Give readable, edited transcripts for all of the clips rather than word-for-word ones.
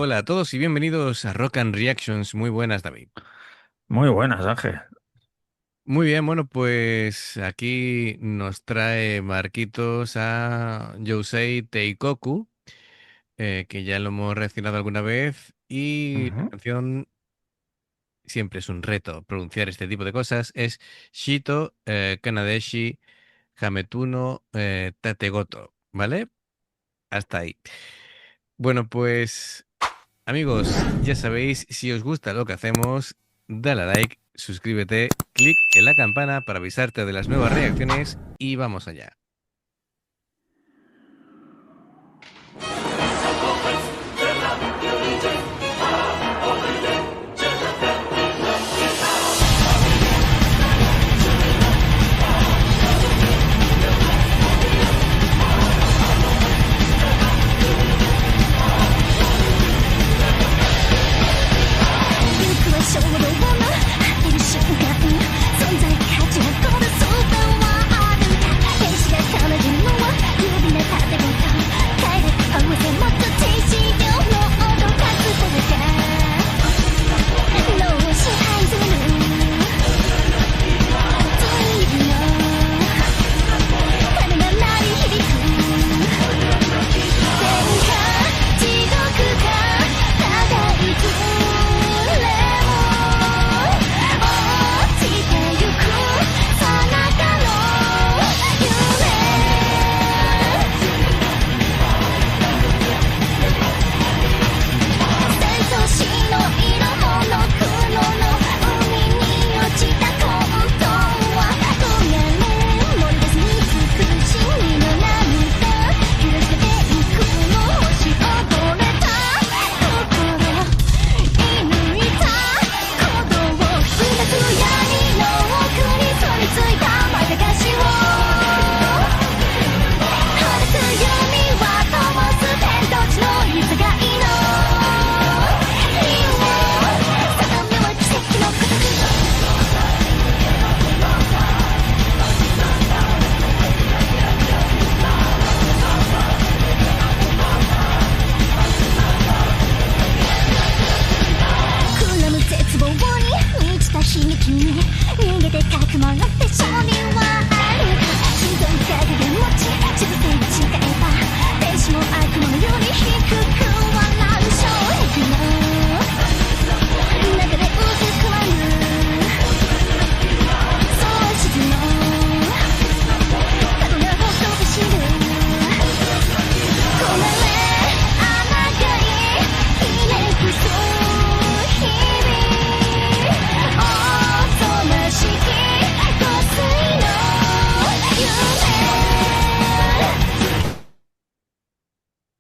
Hola a todos y bienvenidos a Rock and Reactions. Muy buenas, David. Muy buenas, Ángel. Muy bien, bueno, pues aquí nos trae Marquitos a Yosei Teikoku, que ya lo hemos reaccionado alguna vez, y la Ujú. canción siempre es un reto pronunciar este tipo de cosas. Es Shito Kanadeshi Hametuno Tategoto, ¿vale? Hasta ahí. Bueno, pues amigos, ya sabéis, si os gusta lo que hacemos, dale a like, suscríbete, clic en la campana para avisarte de las nuevas reacciones y vamos allá.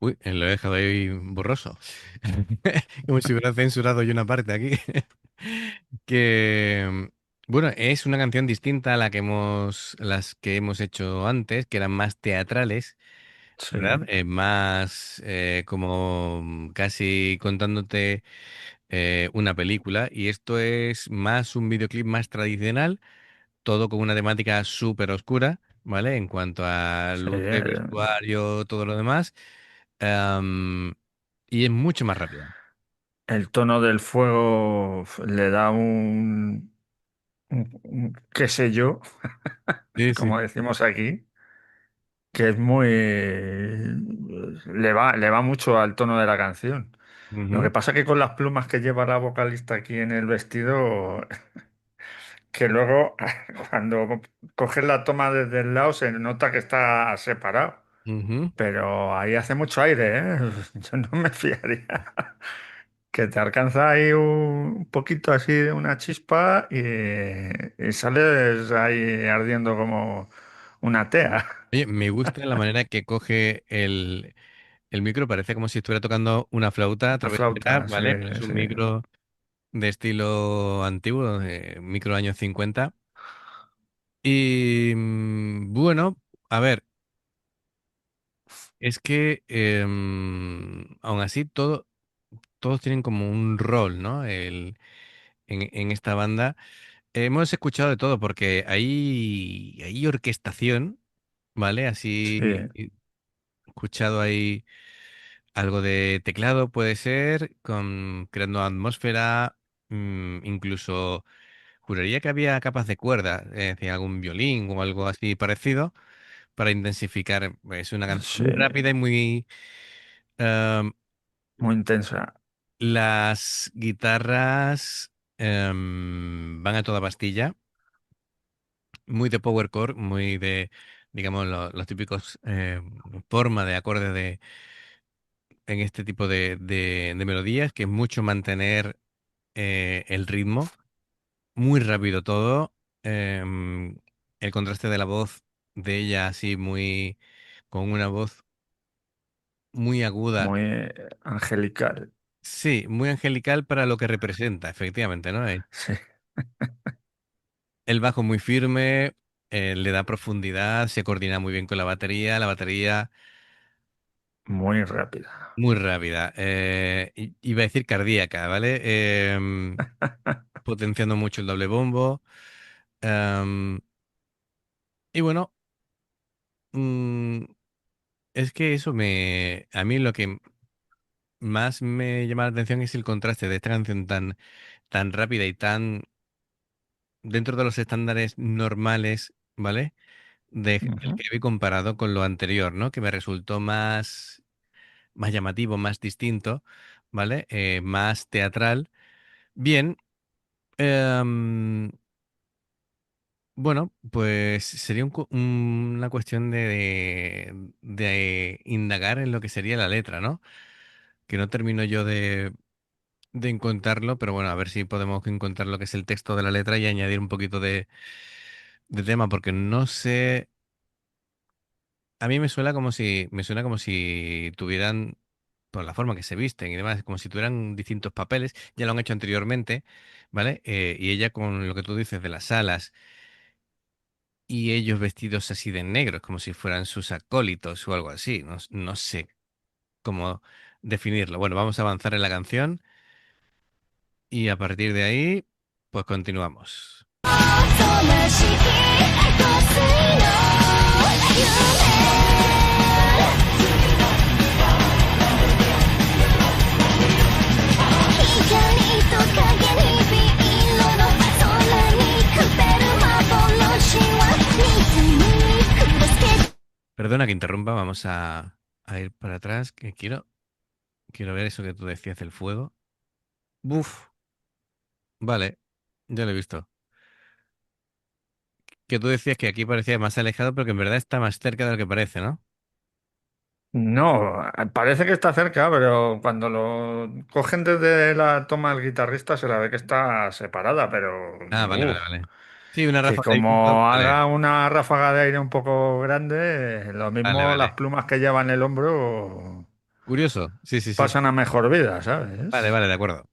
Uy, lo he dejado ahí borroso. Como si hubiera censurado yo una parte aquí. Que, bueno, es una canción distinta a las que hemos hecho antes, que eran más teatrales, Sí, ¿verdad? Más como casi contándote una película. Y esto es más un videoclip más tradicional, todo con una temática súper oscura, ¿vale? En cuanto a sí. luces, vestuario, todo lo demás. Am, y es mucho más rápida. El tono del fuego le da qué sé yo, Sí, sí. como decimos aquí, que es le va mucho al tono de la canción. Lo Ujú, que pasa que con las plumas que lleva la vocalista aquí en el vestido, que luego cuando coges la toma desde el lado se nota que está separado. ujú. Pero ahí hace mucho aire, ¿eh? Yo no me fiaría. Que te alcanza ahí un poquito así de una chispa y sales ahí ardiendo como una tea. Oye, me gusta la manera que coge el micro, parece como si estuviera tocando una flauta La travesera, flauta, sí, ¿vale? Pero es un sí. micro de estilo antiguo, micro años 50. Y bueno, a ver, es que aún así todos tienen como un rol, ¿no? En esta banda. Hemos escuchado de todo porque hay orquestación, ¿vale? Sí. Así he escuchado ahí Algo de teclado puede ser, creando atmósfera, incluso juraría que había capas de cuerda, es decir, algún violín o algo así parecido, para intensificar. Es una canción Sí, muy rápida y muy... em, muy intensa. las guitarras van a toda pastilla, muy de power chord, muy de, digamos, los típicos forma de acordes en este tipo de melodías, que es mucho mantener el ritmo, muy rápido todo, em, el contraste de la voz de ella así muy, con una voz muy aguda, Muy angelical. sí, muy angelical para lo que representa, efectivamente, ¿no? Sí, El bajo muy firme, le da profundidad, se coordina muy bien con la batería muy rápida. muy rápida, iba a decir cardíaca, ¿vale? Potenciando mucho el doble bombo. em, y bueno, mm, es que eso a mí lo que más me llama la atención es el contraste de esta canción tan rápida y tan dentro de los estándares normales, ¿vale? Del Ujú, que vi comparado con lo anterior, ¿no? Que me resultó más llamativo, más distinto, ¿vale? Más teatral. Bien, em, bueno, pues sería una cuestión de indagar en lo que sería la letra, ¿no? Que no termino yo de encontrarlo, pero bueno, a ver si podemos encontrar lo que es el texto de la letra y añadir un poquito de tema, porque no sé, a mí me suena como si tuvieran, por la forma que se visten y demás, como si tuvieran distintos papeles, ya lo han hecho anteriormente, ¿vale? Y ella con lo que tú dices de las alas y ellos vestidos así de negro, como si fueran sus acólitos o algo así, no sé cómo definirlo. Bueno, vamos a avanzar en la canción y a partir de ahí, pues continuamos. 光と影にビールの空にくべる幻は水に暮らすけ Perdona que interrumpa, vamos a ir para atrás, que quiero ver eso que tú decías del fuego. Buf, vale, ya lo he visto. Que tú decías que aquí parecía más alejado, pero que en verdad está más cerca de lo que parece, ¿no? no, parece que está cerca, pero cuando lo cogen desde la toma del guitarrista se la ve que está separada, pero Ah, vale, vale, uf, vale. Sí, una que ráfaga de viento, como vale, haga una ráfaga de aire un poco grande, lo vale, mismo las vale. plumas que lleva en el hombro Curioso, sí, sí, sí. pasan a mejor vida, Vale, ¿sabes? vale, de acuerdo.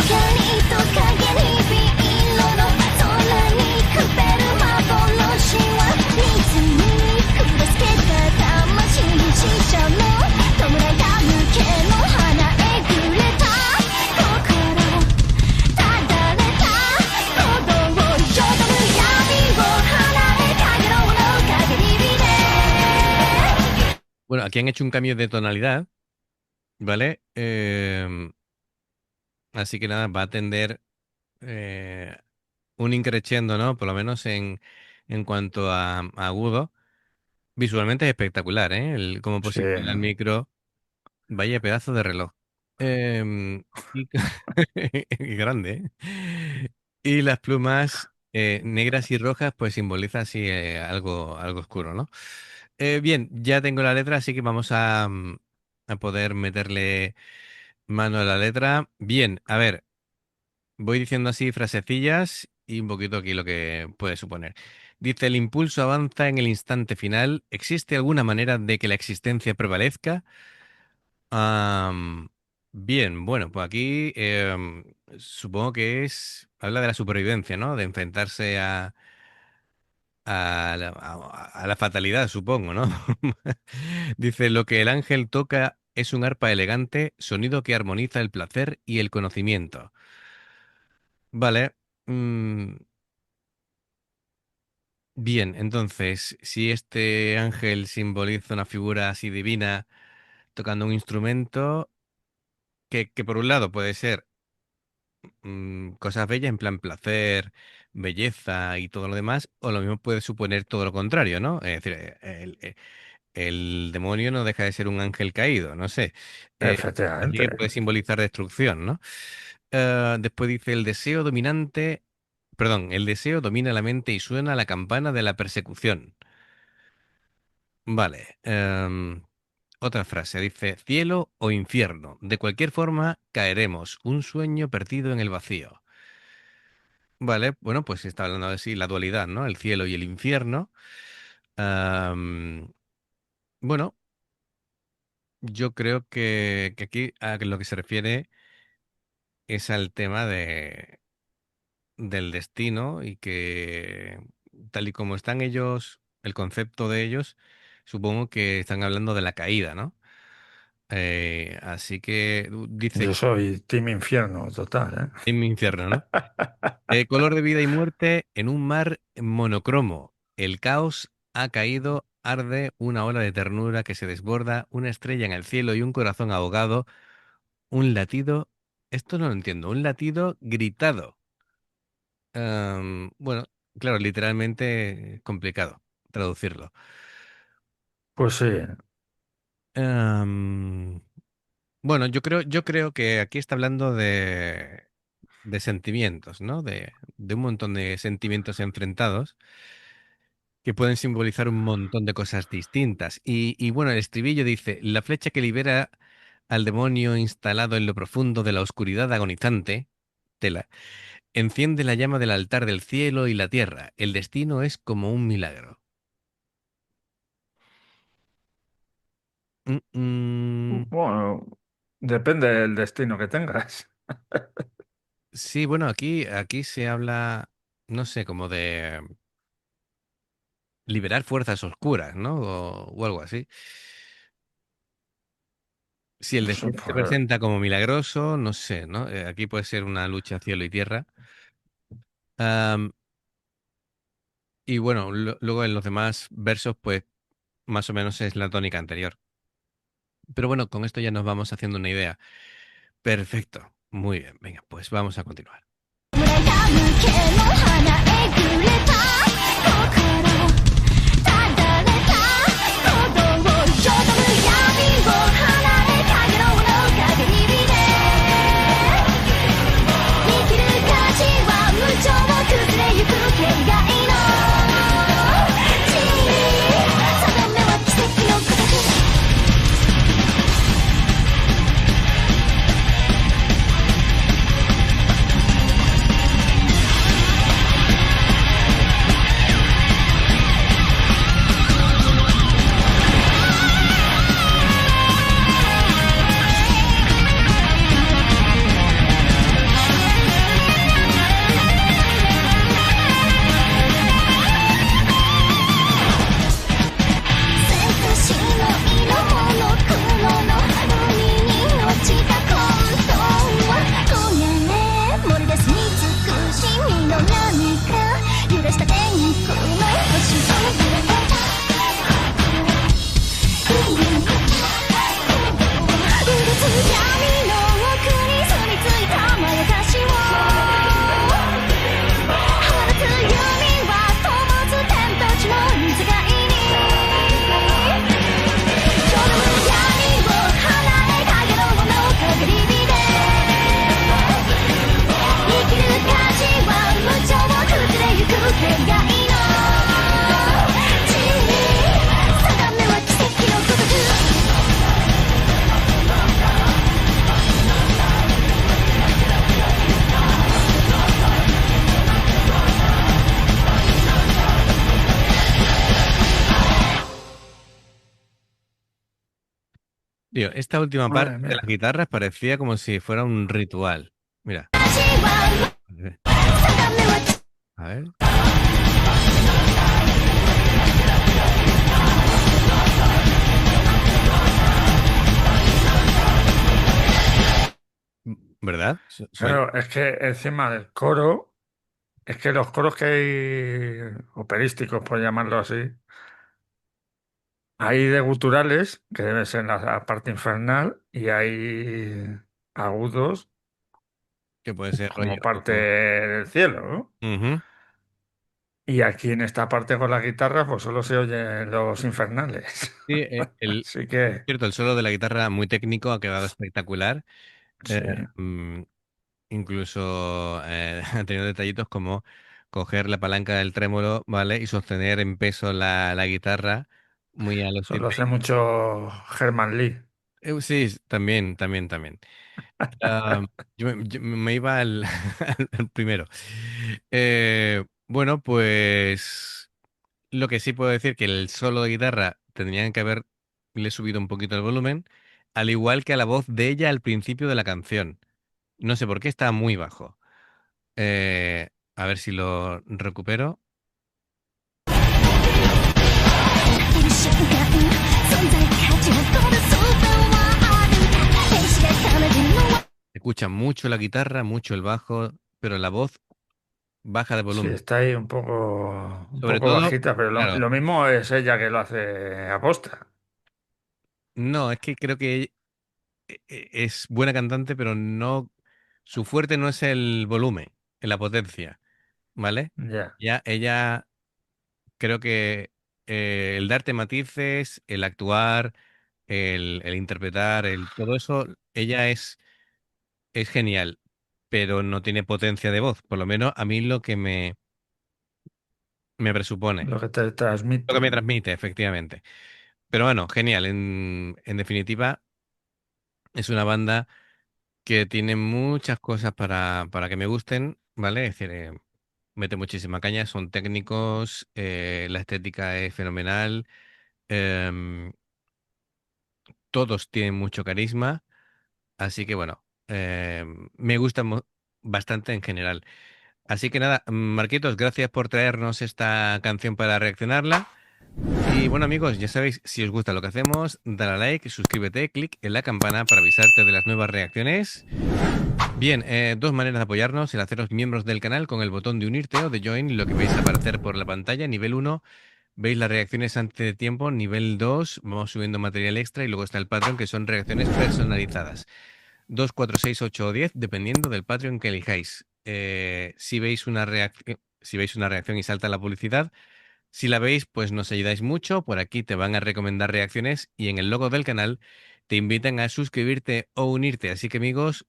光と影にビールの空にくべる幻は水に暮らすけた魂にししゃも弔いた無形の花えぐれた心漂うよどむ闇を離れかげろうの陰りで Bueno, aquí han hecho un cambio de tonalidad, ¿vale? Así que nada, va a tender eh, un increciendo, ¿no? Por lo menos en cuanto a agudo. Visualmente es espectacular, ¿eh? Cómo Sí, posiciona el micro. Vaya pedazo de reloj. Em, y, y grande, ¿eh? Y las plumas negras y rojas, pues simboliza así algo oscuro, ¿no? Bien, ya tengo la letra, así que vamos a poder meterle mano a la letra. Bien, a ver, voy diciendo así frasecillas y un poquito aquí lo que puede suponer. Dice, el impulso avanza en el instante final. ¿Existe alguna manera de que la existencia prevalezca? Bien, bueno, pues aquí Supongo que habla de la supervivencia, ¿no? De enfrentarse a la fatalidad, supongo, ¿no? Dice, lo que el ángel toca es un arpa elegante, sonido que armoniza el placer y el conocimiento. Vale. mm, Bien, entonces, si este ángel simboliza una figura así divina tocando un instrumento, que por un lado puede ser cosas bellas, en plan placer, belleza y todo lo demás, o lo mismo puede suponer todo lo contrario, ¿no? Es decir, el demonio no deja de ser un ángel caído, no sé. Así Efectivamente. que puede simbolizar destrucción, ¿no? Después dice, el deseo domina la mente y suena la campana de la persecución. Vale. Otra frase dice, cielo o infierno, de cualquier forma caeremos, un sueño perdido en el vacío. Vale, bueno, pues está hablando de sí, la dualidad, ¿no? El cielo y el infierno. Am, bueno, yo creo que aquí a lo que se refiere es al tema del destino y que tal y como están ellos, el concepto de ellos, supongo que están hablando de la caída, ¿no? Así que dice, Yo soy Team Infierno total, en mi infierno, ¿no? ¿eh? Color de vida y muerte en un mar monocromo. El caos ha caído, arde una ola de ternura que se desborda, una estrella en el cielo y un corazón ahogado, un latido. Esto no lo entiendo, un latido gritado. Bueno, claro, literalmente complicado traducirlo. Pues sí. Am, bueno, yo creo que aquí está hablando de sentimientos, ¿no? De un montón de sentimientos enfrentados que pueden simbolizar un montón de cosas distintas. Y bueno, el estribillo dice, la flecha que libera al demonio instalado en lo profundo de la oscuridad agonizante, tela, enciende la llama del altar del cielo y la tierra. El destino es como un milagro. Mm, mm. Bueno, depende del destino que tengas. Sí, bueno, aquí se habla, no sé, como de liberar fuerzas oscuras, ¿no? O algo así. Si el Sí, destino se pues, presenta como milagroso, no sé, ¿no? Aquí puede ser una lucha cielo y tierra. Am, y bueno, luego en los demás versos, pues más o menos es la tónica anterior. Pero bueno, con esto ya nos vamos haciendo una idea. Perfecto. Muy bien, venga, pues vamos a continuar. 生命は奇跡の形 私の色も黒の海に落ちた混沌は焦げれ森です慈しみの何か揺らした天空の星を揺らしたうるつ闇の奥に住み着いたまやかしを放つ弓は灯つ天と地の水がいに Tío, esta última parte Madre de las mía. guitarras parecía como si fuera un ritual. Mira. は A ver. 定めは A ver. ¿Verdad? Suena. Claro, es que encima del coro, es que los coros que hay operísticos, por llamarlo así, hay de guturales, que debe ser la parte infernal, y hay agudos Que puede ser como parte rollo. del cielo, ¿no? Ujú. Y aquí en esta parte con la guitarra, pues solo se oyen los infernales. Sí, Así que, cierto, el solo de la guitarra muy técnico ha quedado espectacular. Eh, sí, mm, incluso ha tenido detallitos como coger la palanca del trémolo, ¿vale? Y sostener en peso la guitarra muy a los eso Steve lo hace mucho Herman Lee. Sí, también, también, también. Ah, yo me iba al, al primero. Bueno, pues lo que sí puedo decir que el solo de guitarra tendrían que haberle subido un poquito el volumen, al igual que a la voz de ella al principio de la canción. No sé por qué está muy bajo. A ver si lo recupero. いる瞬間存在価値を誇るスーパーワールド天使が彼女の Se escucha mucho la guitarra, mucho el bajo, pero la voz baja de Sí, volumen. está ahí un Sobre poco todo, bajita, pero claro, lo mismo es ella que lo hace aposta. no, es que creo que es buena cantante, pero no, su fuerte no es el volumen, en la potencia, ¿vale? Ya, Ya ella creo que el darte matices, el actuar, el interpretar, todo eso, ella es genial, pero no tiene potencia de voz, por lo menos a mí lo que me presupone, lo que te lo que transmite. me transmite, efectivamente. Pero bueno, genial, en definitiva, es una banda que tiene muchas cosas para que me gusten, ¿vale? Es decir, mete muchísima caña, son técnicos, la estética es fenomenal, em, todos tienen mucho carisma, así que bueno, me gustan bastante en general. Así que nada, Marquitos, gracias por traernos esta canción para reaccionarla. Y bueno amigos, ya sabéis, si os gusta lo que hacemos, dale a like, suscríbete, clic en la campana para avisarte de las nuevas reacciones. Bien, dos maneras de apoyarnos, el haceros miembros del canal con el botón de unirte o de join, lo que vais a aparecer por la pantalla. Nivel uno, veis las reacciones antes de tiempo. Nivel 2, vamos subiendo material extra y luego está el Patreon, que son reacciones personalizadas. 2, 4, 6, 8 o 10, dependiendo del Patreon que elijáis. Si veis una reacción y salta la publicidad, si la veis, pues nos ayudáis mucho. Por aquí te van a recomendar reacciones y en el logo del canal te invitan a suscribirte o unirte. Así que amigos,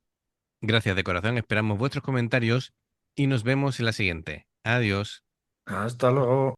gracias de corazón, esperamos vuestros comentarios y nos vemos en la siguiente. Adiós. Hasta luego.